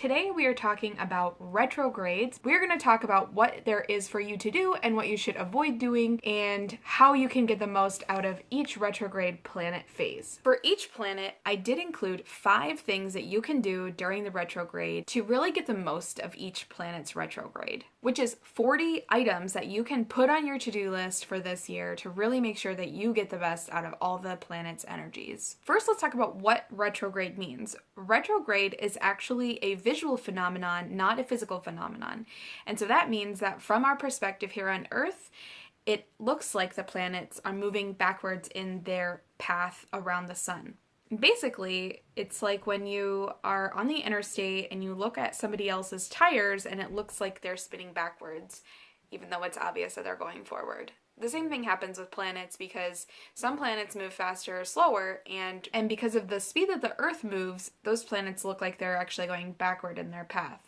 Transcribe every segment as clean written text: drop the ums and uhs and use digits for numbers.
Today we are talking about retrogrades. We're going to talk about what there is for you to do and what you should avoid doing and how you can get the most out of each retrograde planet phase. For each planet, I did include 5 things that you can do during the retrograde to really get the most of each planet's retrograde, which is 40 items that you can put on your to-do list for this year to really make sure that you get the best out of all the planet's energies. First, let's talk about what retrograde means. Retrograde is actually a visual phenomenon, not a physical phenomenon. And so that means that from our perspective here on Earth, it looks like the planets are moving backwards in their path around the sun. Basically, it's like when you are on the interstate and you look at somebody else's tires and it looks like they're spinning backwards, even though it's obvious that they're going forward. The same thing happens with planets because some planets move faster or slower, and because of the speed that the Earth moves, those planets look like they're actually going backward in their path.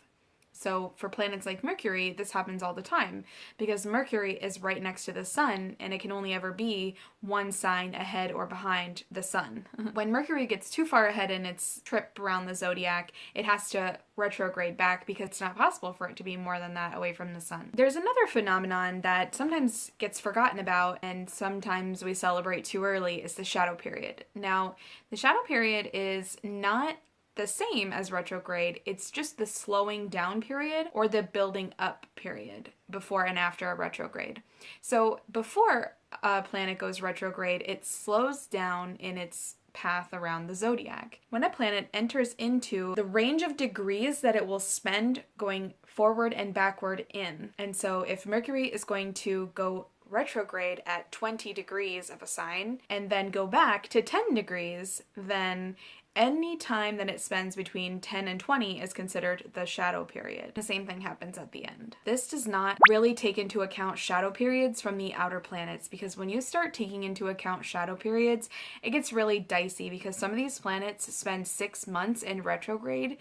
So for planets like Mercury, this happens all the time because Mercury is right next to the sun and it can only ever be one sign ahead or behind the sun. When Mercury gets too far ahead in its trip around the zodiac, it has to retrograde back because it's not possible for it to be more than that away from the sun. There's another phenomenon that sometimes gets forgotten about and sometimes we celebrate too early is the shadow period. Now, the shadow period is not the same as retrograde, it's just the slowing down period or the building up period before and after a retrograde. So before a planet goes retrograde, it slows down in its path around the zodiac. When a planet enters into the range of degrees that it will spend going forward and backward in. And so if Mercury is going to go retrograde at 20 degrees of a sign and then go back to 10 degrees, then any time that it spends between 10 and 20 is considered the shadow period. The same thing happens at the end. This does not really take into account shadow periods from the outer planets because when you start taking into account shadow periods, it gets really dicey because some of these planets spend 6 months in retrograde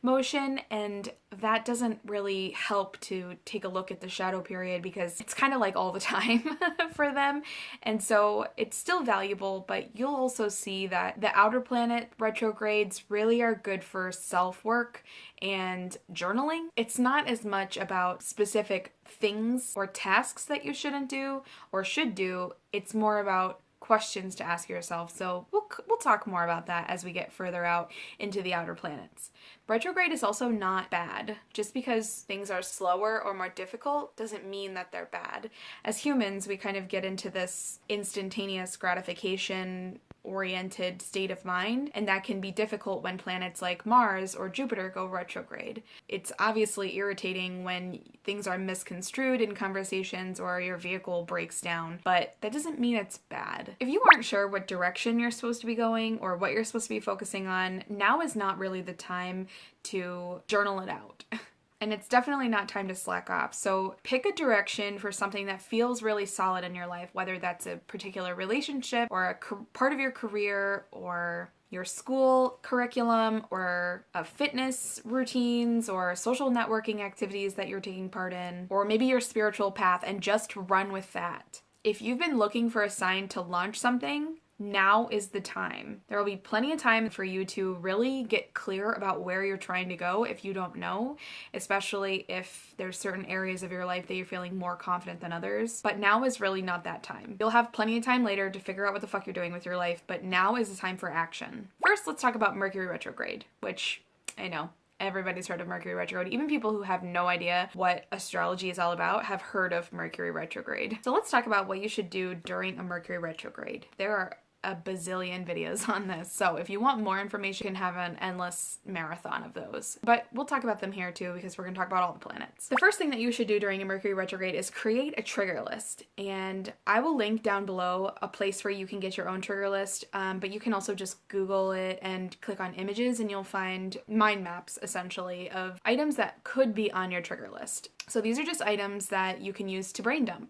motion and that doesn't really help to take a look at the shadow period because it's kind of like all the time for them. And so it's still valuable, but you'll also see that the outer planet retrogrades really are good for self-work and journaling. It's not as much about specific things or tasks that you shouldn't do or should do. It's more about questions to ask yourself. So we'll talk more about that as we get further out into the outer planets. Retrograde is also not bad. Just because things are slower or more difficult doesn't mean that they're bad. As humans, we kind of get into this instantaneous gratification oriented state of mind, and that can be difficult when planets like Mars or Jupiter go retrograde. It's obviously irritating when things are misconstrued in conversations or your vehicle breaks down, but that doesn't mean it's bad. If you aren't sure what direction you're supposed to be going or what you're supposed to be focusing on, now is not really the time to journal it out. And it's definitely not time to slack off. So pick a direction for something that feels really solid in your life, whether that's a particular relationship or a part of your career or your school curriculum or fitness routines or social networking activities that you're taking part in, or maybe your spiritual path, and just run with that. If you've been looking for a sign to launch something, now is the time. There will be plenty of time for you to really get clear about where you're trying to go if you don't know, especially if there's certain areas of your life that you're feeling more confident than others. But now is really not that time. You'll have plenty of time later to figure out what the fuck you're doing with your life, but now is the time for action. First, let's talk about Mercury retrograde, which I know everybody's heard of Mercury retrograde. Even people who have no idea what astrology is all about have heard of Mercury retrograde. So let's talk about what you should do during a Mercury retrograde. There are a bazillion videos on this, so if you want more information, you can have an endless marathon of those. But we'll talk about them here too because we're going to talk about all the planets. The first thing that you should do during a Mercury retrograde is create a trigger list, and I will link down below a place where you can get your own trigger list, but you can also just Google it and click on images and you'll find mind maps essentially of items that could be on your trigger list. So these are just items that you can use to brain dump.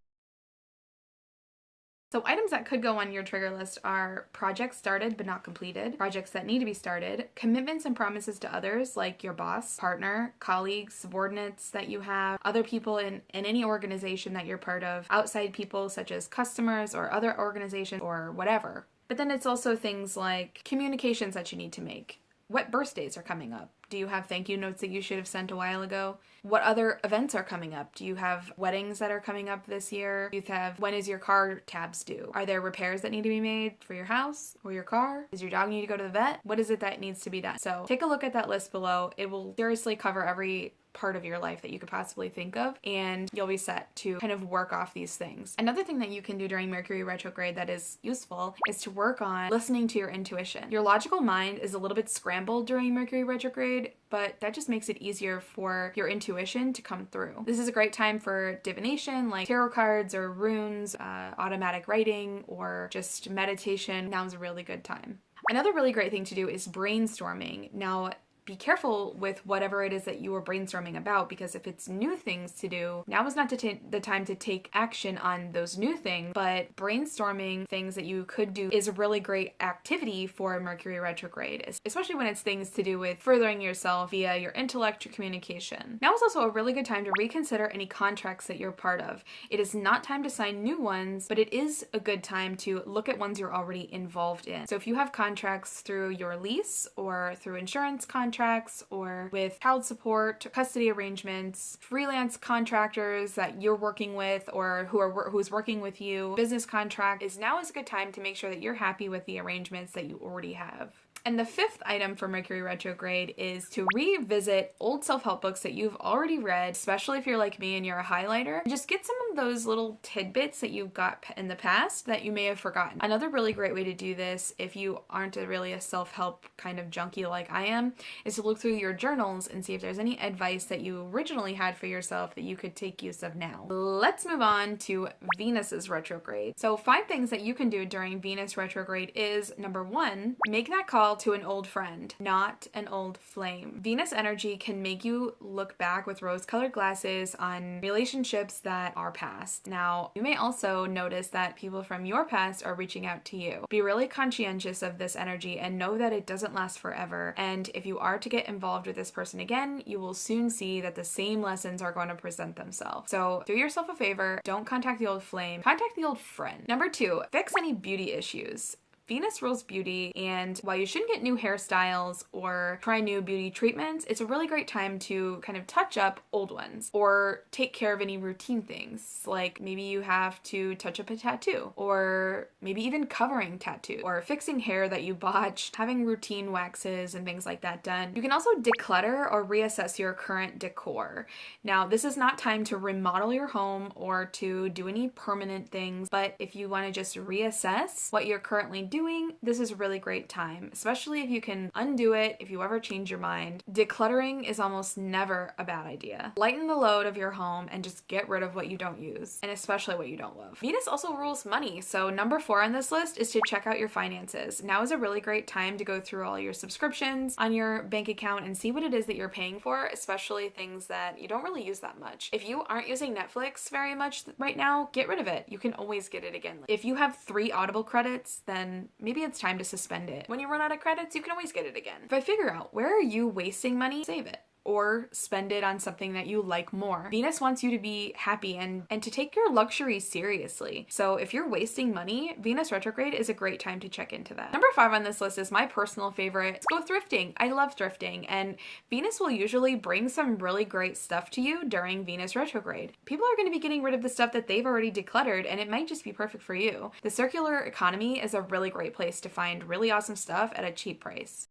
So items that could go on your trigger list are projects started but not completed, projects that need to be started, commitments and promises to others like your boss, partner, colleagues, subordinates that you have, other people in any organization that you're part of, outside people such as customers or other organizations or whatever. But then it's also things like communications that you need to make. What birthdays are coming up? Do you have thank you notes that you should have sent a while ago? What other events are coming up? Do you have weddings that are coming up this year? Do you have, when is your car tabs due? Are there repairs that need to be made for your house or your car? Does your dog need to go to the vet? What is it that needs to be done? So take a look at that list below. It will seriously cover every part of your life that you could possibly think of, and you'll be set to kind of work off these things. Another thing that you can do during Mercury retrograde that is useful is to work on listening to your intuition. Your logical mind is a little bit scrambled during Mercury retrograde, but that just makes it easier for your intuition to come through. This is a great time for divination, like tarot cards or runes, automatic writing, or just meditation. Now is a really good time. Another really great thing to do is brainstorming. Now, be careful with whatever it is that you are brainstorming about, because if it's new things to do, now is not the time to take action on those new things, but brainstorming things that you could do is a really great activity for Mercury retrograde, especially when it's things to do with furthering yourself via your intellect, your communication. Now is also a really good time to reconsider any contracts that you're part of. It is not time to sign new ones, but it is a good time to look at ones you're already involved in. So if you have contracts through your lease or through insurance contracts, or with child support, custody arrangements, freelance contractors that you're working with or who's working with you, business contract, now is a good time to make sure that you're happy with the arrangements that you already have. And the fifth item for Mercury retrograde is to revisit old self-help books that you've already read, especially if you're like me and you're a highlighter. Just get some of those little tidbits that you've got in the past that you may have forgotten. Another really great way to do this, if you aren't really a self-help kind of junkie like I am, is to look through your journals and see if there's any advice that you originally had for yourself that you could take use of now. Let's move on to Venus's retrograde. So 5 things that you can do during Venus retrograde is, number 1, make that call to an old friend, not an old flame. Venus energy can make you look back with rose-colored glasses on relationships that are past. Now, you may also notice that people from your past are reaching out to you. Be really conscientious of this energy and know that it doesn't last forever. And if you are to get involved with this person again, you will soon see that the same lessons are going to present themselves. So do yourself a favor, don't contact the old flame, contact the old friend. Number 2, fix any beauty issues. Venus rules beauty, and while you shouldn't get new hairstyles or try new beauty treatments, it's a really great time to kind of touch up old ones or take care of any routine things. Like maybe you have to touch up a tattoo, or maybe even covering tattoo, or fixing hair that you botched, having routine waxes and things like that done. You can also declutter or reassess your current decor. Now, this is not time to remodel your home or to do any permanent things, but if you want to just reassess what you're currently doing, this is a really great time, especially if you can undo it if you ever change your mind. Decluttering is almost never a bad idea. Lighten the load of your home and just get rid of what you don't use, and especially what you don't love. Venus also rules money, so number 4 on this list is to check out your finances. Now is a really great time to go through all your subscriptions on your bank account and see what it is that you're paying for, especially things that you don't really use that much. If you aren't using Netflix very much right now, get rid of it. You can always get it again. If you have 3 Audible credits, then maybe it's time to suspend it. When you run out of credits, you can always get it again. If I figure out where are you wasting money, save it or spend it on something that you like more. Venus wants you to be happy and to take your luxury seriously. So if you're wasting money, Venus retrograde is a great time to check into that. Number 5 on this list is my personal favorite. Let's go thrifting. I love thrifting, and Venus will usually bring some really great stuff to you during Venus retrograde. People are going to be getting rid of the stuff that they've already decluttered, and it might just be perfect for you. The circular economy is a really great place to find really awesome stuff at a cheap price.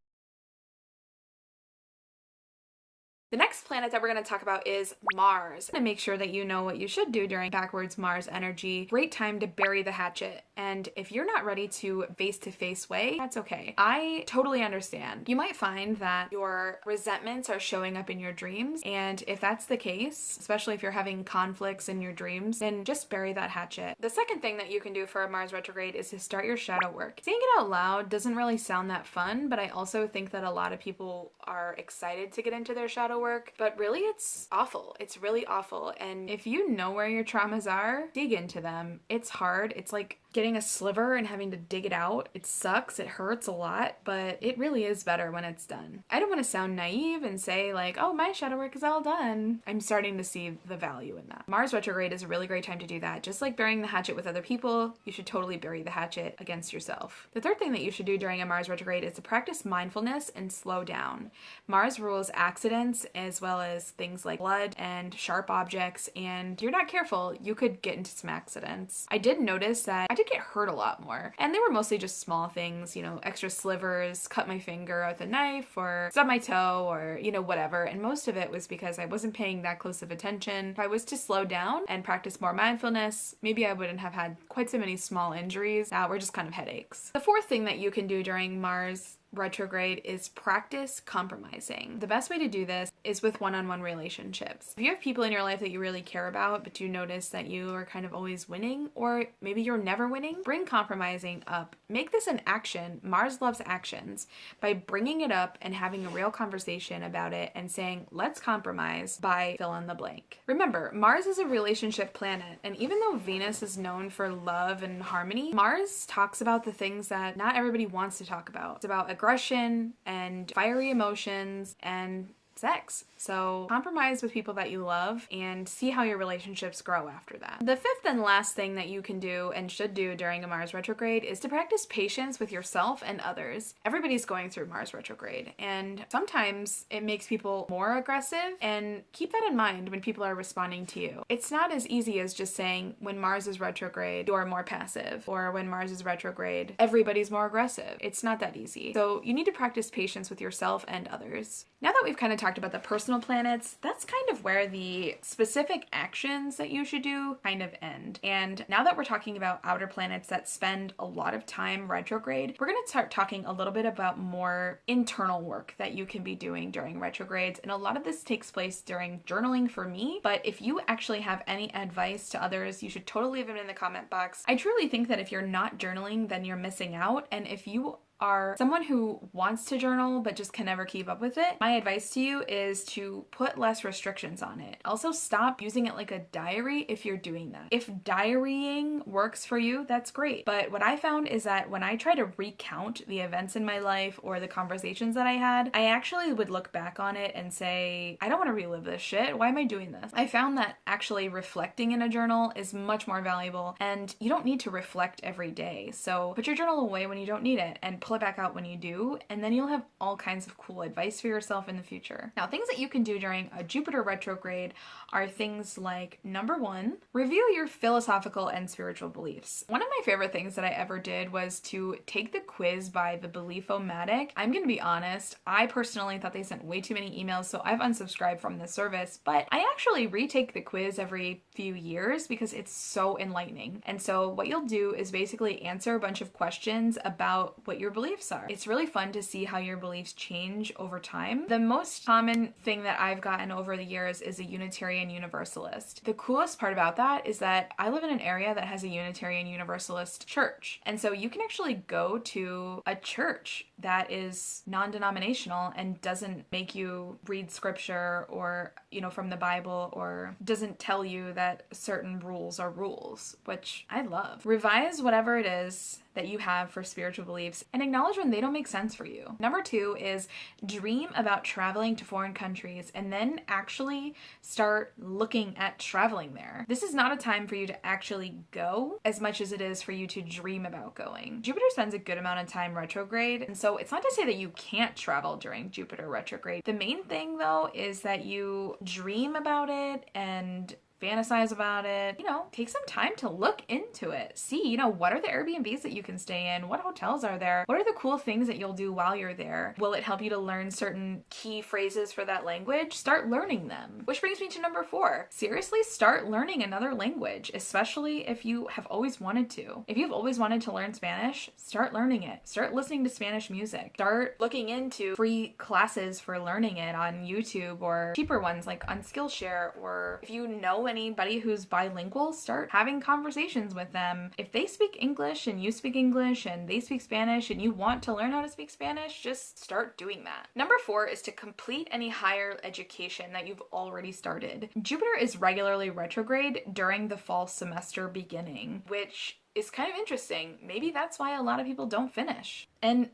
The next planet that we're going to talk about is Mars. To make sure that you know what you should do during backwards Mars energy, great time to bury the hatchet. And if you're not ready to face-to-face way, that's okay. I totally understand. You might find that your resentments are showing up in your dreams, and if that's the case, especially if you're having conflicts in your dreams, then just bury that hatchet. The second thing that you can do for a Mars retrograde is to start your shadow work. Saying it out loud doesn't really sound that fun, but I also think that a lot of people are excited to get into their shadow work, but really it's awful. It's really awful. And if you know where your traumas are, dig into them. It's hard. It's like getting a sliver and having to dig it out. It sucks, it hurts a lot, but it really is better when it's done. I don't want to sound naive and say like, oh, my shadow work is all done. I'm starting to see the value in that. Mars retrograde is a really great time to do that. Just like burying the hatchet with other people, you should totally bury the hatchet against yourself. The third thing that you should do during a Mars retrograde is to practice mindfulness and slow down. Mars rules accidents as well as things like blood and sharp objects, and if you're not careful, you could get into some accidents. I did notice that I did get hurt a lot more, and they were mostly just small things, extra slivers, cut my finger with a knife, or stub my toe, or whatever, and most of it was because I wasn't paying that close of attention. If I was to slow down and practice more mindfulness, maybe I wouldn't have had quite so many small injuries that were just kind of headaches. The fourth thing that you can do during Mars retrograde is practice compromising. The best way to do this is with one-on-one relationships. If you have people in your life that you really care about, but you notice that you are kind of always winning, or maybe you're never winning, bring compromising up. Make this an action. Mars loves actions. By bringing it up and having a real conversation about it and saying, let's compromise by fill in the blank. Remember, Mars is a relationship planet, and even though Venus is known for love and harmony, Mars talks about the things that not everybody wants to talk about. It's about aggression and fiery emotions and sex. So compromise with people that you love and see how your relationships grow after that. The fifth and last thing that you can do and should do during a Mars retrograde is to practice patience with yourself and others. Everybody's going through Mars retrograde, and sometimes it makes people more aggressive, and keep that in mind when people are responding to you. It's not as easy as just saying when Mars is retrograde, you're more passive, or when Mars is retrograde, everybody's more aggressive. It's not that easy. So you need to practice patience with yourself and others. Now that we've kind of talked about the personal planets, that's kind of where the specific actions that you should do kind of end. And now that we're talking about outer planets that spend a lot of time retrograde, we're going to start talking a little bit about more internal work that you can be doing during retrogrades. And a lot of this takes place during journaling for me, but if you actually have any advice to others, you should totally leave it in the comment box. I truly think that if you're not journaling, then you're missing out. And if you are someone who wants to journal but just can never keep up with it, my advice to you is to put less restrictions on it. Also, stop using it like a diary if you're doing that. If diarying works for you, that's great. But what I found is that when I try to recount the events in my life or the conversations that I had, I actually would look back on it and say, I don't want to relive this shit. Why am I doing this? I found that actually reflecting in a journal is much more valuable, and you don't need to reflect every day. So put your journal away when you don't need it and pull it back out when you do, and then you'll have all kinds of cool advice for yourself in the future. Now, things that you can do during a Jupiter retrograde are things like, number one, review your philosophical and spiritual beliefs. One of my favorite things that I ever did was to take the quiz by the Belief-O-Matic. I'm gonna be honest, I personally thought they sent way too many emails, so I've unsubscribed from the service, but I actually retake the quiz every few years because it's so enlightening. And so what you'll do is basically answer a bunch of questions about what your beliefs are. It's really fun to see how your beliefs change over time. The most common thing that I've gotten over the years is a Unitarian Universalist. The coolest part about that is that I live in an area that has a Unitarian Universalist church. And so you can actually go to a church that is non-denominational and doesn't make you read scripture or, from the Bible, or doesn't tell you that certain rules are rules, which I love. Revise whatever it is that you have for spiritual beliefs and acknowledge when they don't make sense for you. Number two is dream about traveling to foreign countries and then actually start looking at traveling there. This is not a time for you to actually go as much as it is for you to dream about going. Jupiter spends a good amount of time retrograde, and so it's not to say that you can't travel during Jupiter retrograde. The main thing though is that you dream about it and fantasize about it, take some time to look into it. See, what are the Airbnbs that you can stay in? What hotels are there? What are the cool things that you'll do while you're there? Will it help you to learn certain key phrases for that language? Start learning them. Which brings me to number 4. Seriously, start learning another language, especially if you have always wanted to. If you've always wanted to learn Spanish, start learning it. Start listening to Spanish music. Start looking into free classes for learning it on YouTube, or cheaper ones like on Skillshare, or if you know anybody who's bilingual, start having conversations with them. If they speak English and you speak English and they speak Spanish and you want to learn how to speak Spanish, just start doing that. Number 4 is to complete any higher education that you've already started. Jupiter is regularly retrograde during the fall semester beginning, which is kind of interesting. Maybe that's why a lot of people don't finish. And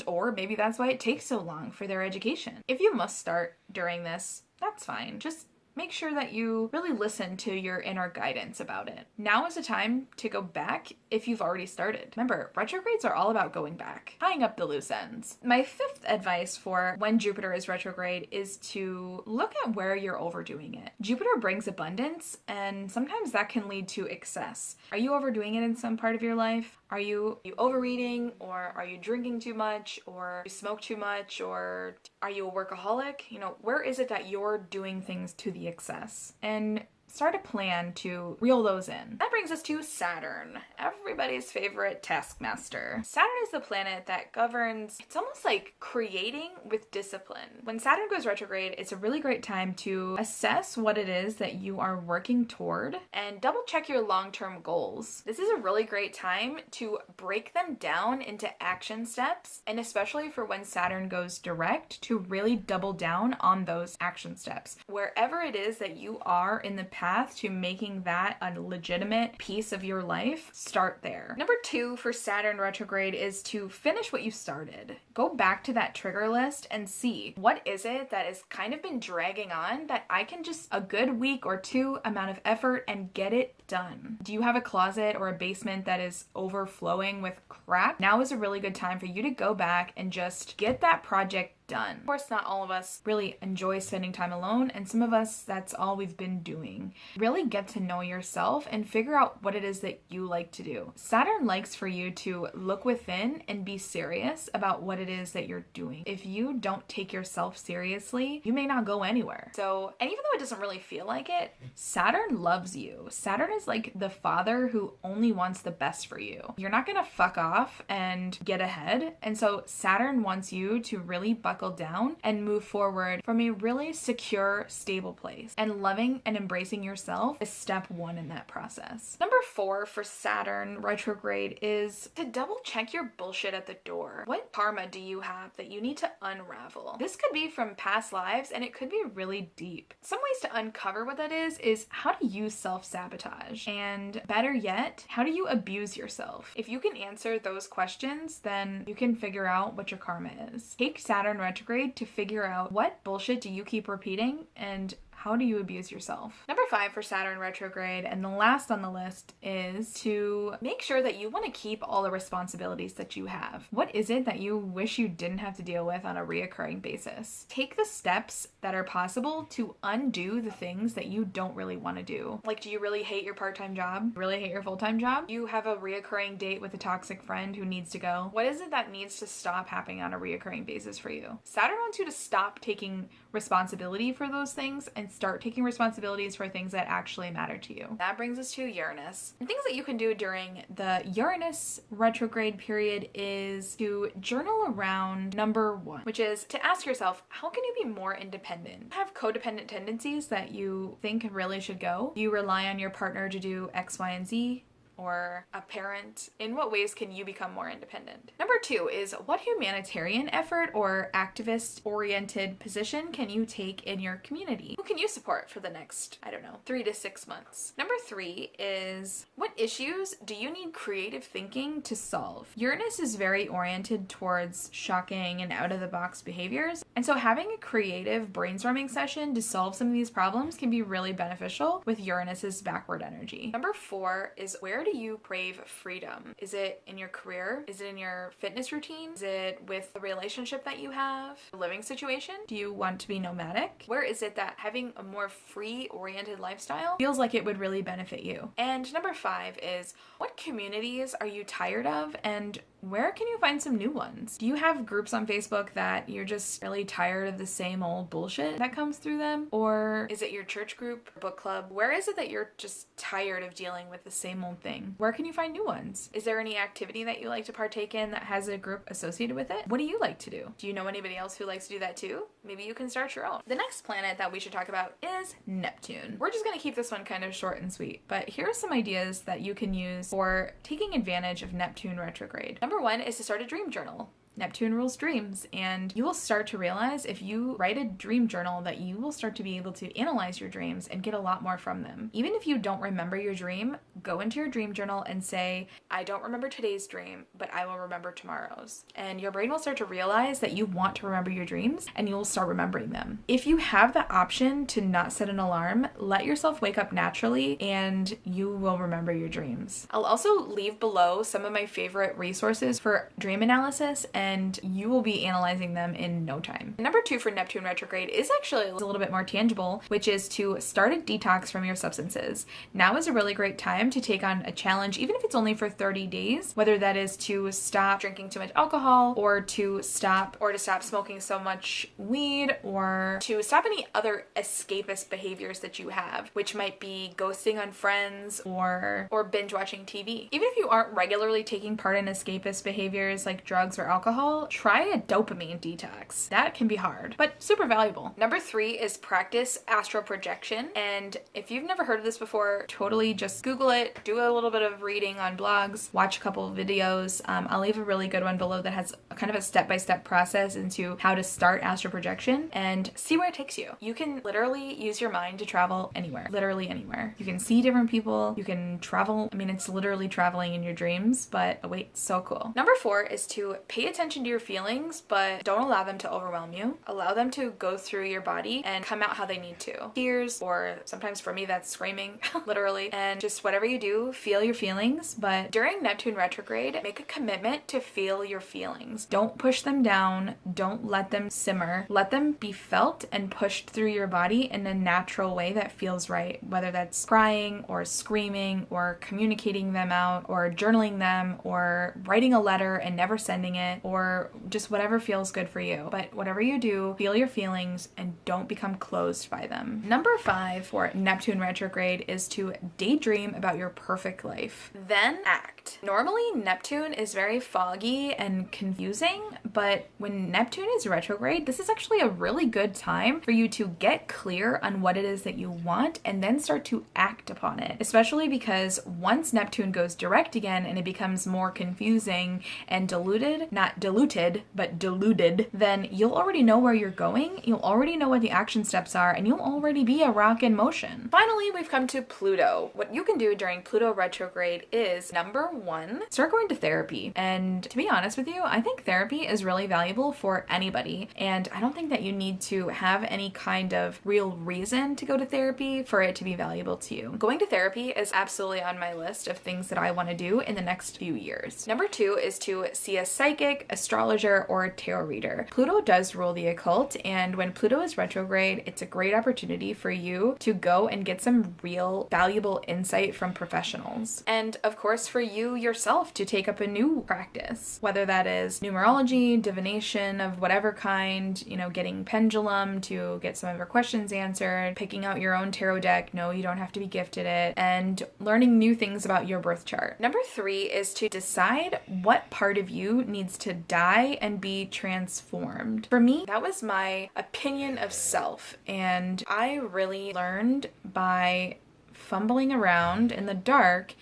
or maybe that's why it takes so long for their education. If you must start during this, that's fine. Just make sure that you really listen to your inner guidance about it. Now is the time to go back if you've already started. Remember, retrogrades are all about going back, tying up the loose ends. My fifth advice for when Jupiter is retrograde is to look at where you're overdoing it. Jupiter brings abundance, and sometimes that can lead to excess. Are you overdoing it in some part of your life? Are you overeating, or are you drinking too much, or you smoke too much, or are you a workaholic? Where is it that you're doing things to the excess? And start a plan to reel those in. That brings us to Saturn, everybody's favorite taskmaster. Saturn is the planet that governs, it's almost like creating with discipline. When Saturn goes retrograde, it's a really great time to assess what it is that you are working toward and double check your long-term goals. This is a really great time to break them down into action steps, and especially for when Saturn goes direct, to really double down on those action steps. Wherever it is that you are in the path to making that a legitimate piece of your life, start there. Number 2 for Saturn retrograde is to finish what you started. Go back to that trigger list and see what is it that has kind of been dragging on that I can just a good week or 2 amount of effort and get it done. Do you have a closet or a basement that is overflowing with crap? Now is a really good time for you to go back and just get that project done. Of course, not all of us really enjoy spending time alone, and some of us, that's all we've been doing. Really get to know yourself and figure out what it is that you like to do. Saturn likes for you to look within and be serious about what it is that you're doing. If you don't take yourself seriously, you may not go anywhere. And even though it doesn't really feel like it, Saturn loves you. Saturn is like the father who only wants the best for you. You're not gonna fuck off and get ahead, and so Saturn wants you to really buckle down and move forward from a really secure, stable place. And loving and embracing yourself is step 1 in that process. Number 4 for Saturn retrograde is to double check your bullshit at the door. What karma do you have that you need to unravel? This could be from past lives, and it could be really deep. Some ways to uncover what that is how do you self-sabotage? And better yet, how do you abuse yourself? If you can answer those questions, then you can figure out what your karma is. Take Saturn retrograde to figure out what bullshit do you keep repeating and how do you abuse yourself? Number 5 for Saturn retrograde, and the last on the list, is to make sure that you want to keep all the responsibilities that you have. What is it that you wish you didn't have to deal with on a reoccurring basis? Take the steps that are possible to undo the things that you don't really want to do. Like, do you really hate your part-time job? Really hate your full-time job? You have a reoccurring date with a toxic friend who needs to go. What is it that needs to stop happening on a reoccurring basis for you? Saturn wants you to stop taking responsibility for those things and start taking responsibilities for things that actually matter to you. That brings us to Uranus. And things that you can do during the Uranus retrograde period is to journal around number 1, which is to ask yourself, how can you be more independent? Have codependent tendencies that you think really should go? Do you rely on your partner to do X, Y, and Z? Or a parent? In what ways can you become more independent? Number 2 is what humanitarian effort or activist-oriented position can you take in your community? Who can you support for the next, 3 to 6 months? Number 3 is what issues do you need creative thinking to solve? Uranus is very oriented towards shocking and out-of-the-box behaviors, and so having a creative brainstorming session to solve some of these problems can be really beneficial with Uranus's backward energy. Number 4 is where do you crave freedom? Is it in your career? Is it in your fitness routine? Is it with the relationship that you have? A living situation? Do you want to be nomadic? Where is it that having a more free-oriented lifestyle feels like it would really benefit you? And number 5 is what communities are you tired of, and where can you find some new ones? Do you have groups on Facebook that you're just really tired of the same old bullshit that comes through them? Or is it your church group, book club? Where is it that you're just tired of dealing with the same old thing? Where can you find new ones? Is there any activity that you like to partake in that has a group associated with it? What do you like to do? Do you know anybody else who likes to do that too? Maybe you can start your own. The next planet that we should talk about is Neptune. We're just gonna keep this one kind of short and sweet, but here are some ideas that you can use for taking advantage of Neptune retrograde. Number 1 is to start a dream journal. Neptune rules dreams, and you will start to realize if you write a dream journal that you will start to be able to analyze your dreams and get a lot more from them. Even if you don't remember your dream, go into your dream journal and say, I don't remember today's dream, but I will remember tomorrow's. And your brain will start to realize that you want to remember your dreams, and you will start remembering them. If you have the option to not set an alarm, let yourself wake up naturally and you will remember your dreams. I'll also leave below some of my favorite resources for dream analysis, and you will be analyzing them in no time. Number 2 for Neptune retrograde is actually a little bit more tangible, which is to start a detox from your substances. Now is a really great time to take on a challenge, even if it's only for 30 days, whether that is to stop drinking too much alcohol, or to stop smoking so much weed, or to stop any other escapist behaviors that you have, which might be ghosting on friends or binge watching TV. Even if you aren't regularly taking part in escapist behaviors like drugs or alcohol, try a dopamine detox. That can be hard, but super valuable. Number 3 is practice astral projection. And if you've never heard of this before, totally just Google it, do a little bit of reading on blogs, watch a couple of videos. I'll leave a really good one below that has kind of a step-by-step process into how to start astral projection and see where it takes you. You can literally use your mind to travel anywhere, literally anywhere. You can see different people, you can travel. I mean, it's literally traveling in your dreams, but oh wait, so cool. Number 4 is to pay attention to your feelings, but don't allow them to overwhelm you. Allow them to go through your body and come out how they need to. Tears, or sometimes for me that's screaming, literally. And just whatever you do, feel your feelings, but during Neptune retrograde, make a commitment to feel your feelings. Don't push them down, don't let them simmer. Let them be felt and pushed through your body in a natural way that feels right, whether that's crying or screaming or communicating them out or journaling them or writing a letter and never sending it, or just whatever feels good for you. But whatever you do, feel your feelings and don't become closed by them. Number 5 for Neptune retrograde is to daydream about your perfect life, then act. Normally, Neptune is very foggy and confusing, but when Neptune is retrograde, this is actually a really good time for you to get clear on what it is that you want and then start to act upon it, especially because once Neptune goes direct again and it becomes more confusing and diluted, not diluted, but diluted, then you'll already know where you're going, you'll already know what the action steps are, and you'll already be a rock in motion. Finally, we've come to Pluto. What you can do during Pluto retrograde is, number 1, start going to therapy. And to be honest with you, I think therapy is really valuable for anybody, and I don't think that you need to have any kind of real reason to go to therapy for it to be valuable to you. Going to therapy is absolutely on my list of things that I want to do in the next few years. Number 2 is to see a psychic, astrologer, or a tarot reader. Pluto does rule the occult, and when Pluto is retrograde, it's a great opportunity for you to go and get some real valuable insight from professionals. And of course, for you yourself to take up a new practice, whether that is numerology, divination of whatever kind, getting pendulum to get some of your questions answered, picking out your own tarot deck. No, you don't have to be gifted it, and learning new things about your birth chart. Number 3 is to decide what part of you needs to die and be transformed. For me, that was my opinion of self, and I really learned by fumbling around in the dark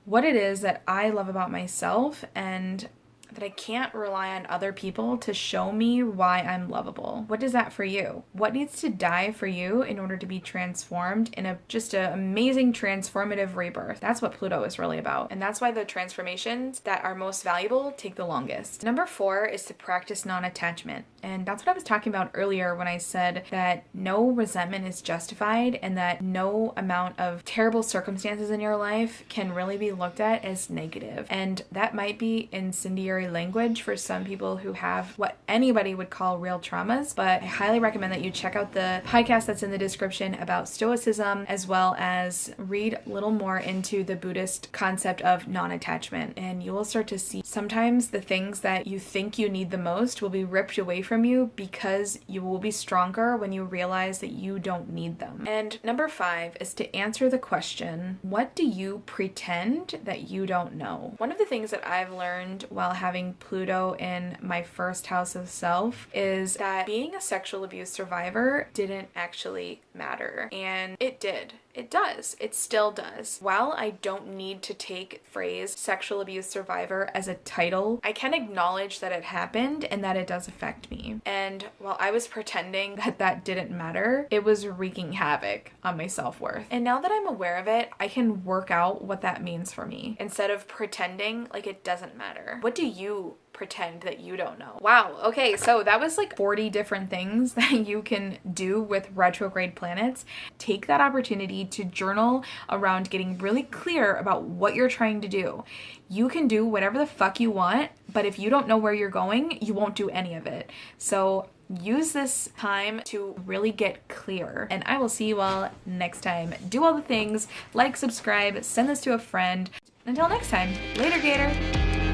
what it is that I love about myself, and that I can't rely on other people to show me why I'm lovable. What is that for you? What needs to die for you in order to be transformed in just an amazing transformative rebirth? That's what Pluto is really about. And that's why the transformations that are most valuable take the longest. Number 4 is to practice non-attachment. And that's what I was talking about earlier when I said that no resentment is justified and that no amount of terrible circumstances in your life can really be looked at as negative. And that might be incendiary language for some people who have what anybody would call real traumas, but I highly recommend that you check out the podcast that's in the description about Stoicism, as well as read a little more into the Buddhist concept of non-attachment, and you will start to see sometimes the things that you think you need the most will be ripped away from you because you will be stronger when you realize that you don't need them. And number 5 is to answer the question, what do you pretend that you don't know? One of the things that I've learned while having having Pluto in my first house of self is that being a sexual abuse survivor didn't actually matter. And it did. It does. It still does. While I don't need to take phrase sexual abuse survivor as a title, I can acknowledge that it happened and that it does affect me. And while I was pretending that that didn't matter, it was wreaking havoc on my self-worth. And now that I'm aware of it, I can work out what that means for me instead of pretending like it doesn't matter. What do you pretend that you don't know? Wow. Okay, so that was like 40 different things that you can do with retrograde planets. Take that opportunity to journal around getting really clear about what you're trying to do. You can do whatever the fuck you want, but if you don't know where you're going, you won't do any of it. So use this time to really get clear. And I will see you all next time. Do all the things, like, subscribe, send this to a friend. Until next time, later, Gator.